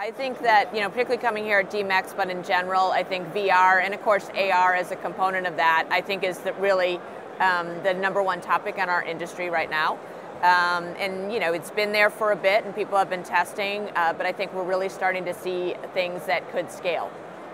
I think that, particularly coming here at DMEX, but in general, I think VR and of course AR as a component of that, I think is really the number one topic in our industry right now. And it's been there for a bit and people have been testing, but I think we're really starting to see things that could scale.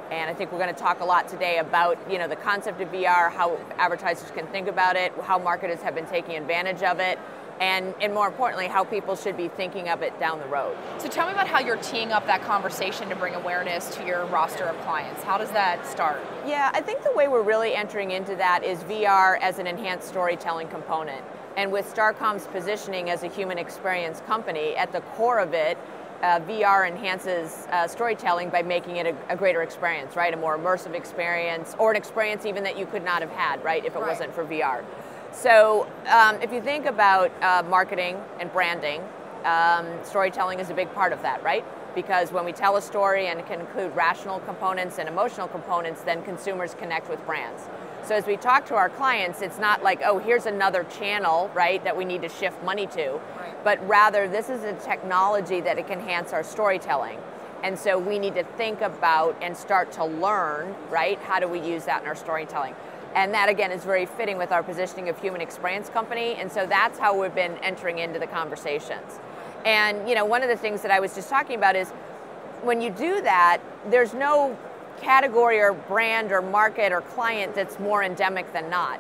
And I think we're going to talk a lot today about the concept of VR, how advertisers can think about it, how marketers have been taking advantage of it, and more importantly, how people should be thinking of it down the road. So tell me about how you're teeing up that conversation to bring awareness to your roster of clients. How does that start? Yeah, I think the way we're really entering into that is VR as an enhanced storytelling component. And with Starcom's positioning as a human experience company, at the core of it, VR enhances storytelling by making it a greater experience, right? A more immersive experience, or an experience even that you could not have had, right, if it wasn't for VR. So if you think about marketing and branding, storytelling is a big part of that, right? Because when we tell a story and it can include rational components and emotional components, then consumers connect with brands. So as we talk to our clients, it's not like, oh, here's another channel, right, that we need to shift money to, but rather this is a technology that it can enhance our storytelling. And so we need to think about and start to learn, right, how do we use that in our storytelling? And that, again, is very fitting with our positioning of human experience company, and so that's how we've been entering into the conversations. And one of the things that I was just talking about is when you do that, there's no category or brand or market or client that's more endemic than not.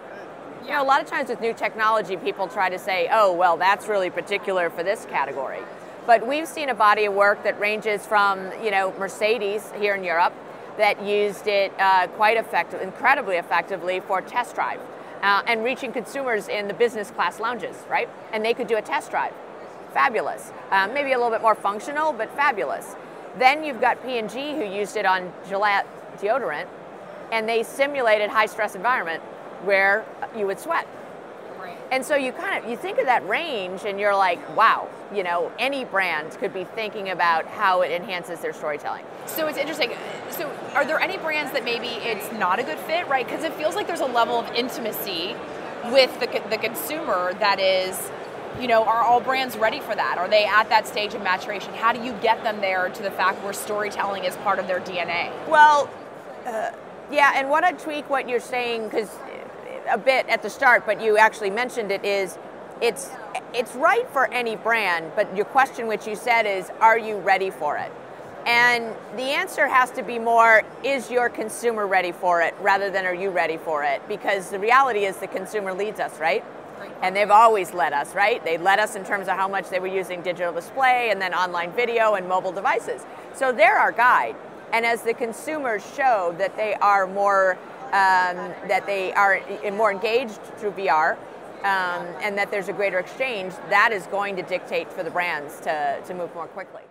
A lot of times with new technology, people try to say, oh, well, that's really particular for this category. But we've seen a body of work that ranges from, Mercedes here in Europe, that used it incredibly effectively for test drive and reaching consumers in the business class lounges, right? And they could do a test drive. Fabulous. Maybe a little bit more functional, but fabulous. Then you've got P&G who used it on Gillette deodorant, and they simulated high stress environment where you would sweat. And so you think of that range and you're like, wow, any brand could be thinking about how it enhances their storytelling. So it's interesting. So are there any brands that maybe it's not a good fit, right? Because it feels like there's a level of intimacy with the consumer that is, are all brands ready for that? Are they at that stage of maturation? How do you get them there to the fact where storytelling is part of their DNA? Well, yeah, and what I'd tweak what you're saying, because a bit at the start, but you actually mentioned it, is it's right for any brand, but your question, which you said, is are you ready for it? And the answer has to be more, is your consumer ready for it, rather than are you ready for it? Because the reality is the consumer leads us, right? And they've always led us, right? They led us in terms of how much they were using digital display and then online video and mobile devices. So they're our guide. And as the consumers show that they are more more engaged through VR, and that there's a greater exchange, that is going to dictate for the brands to move more quickly.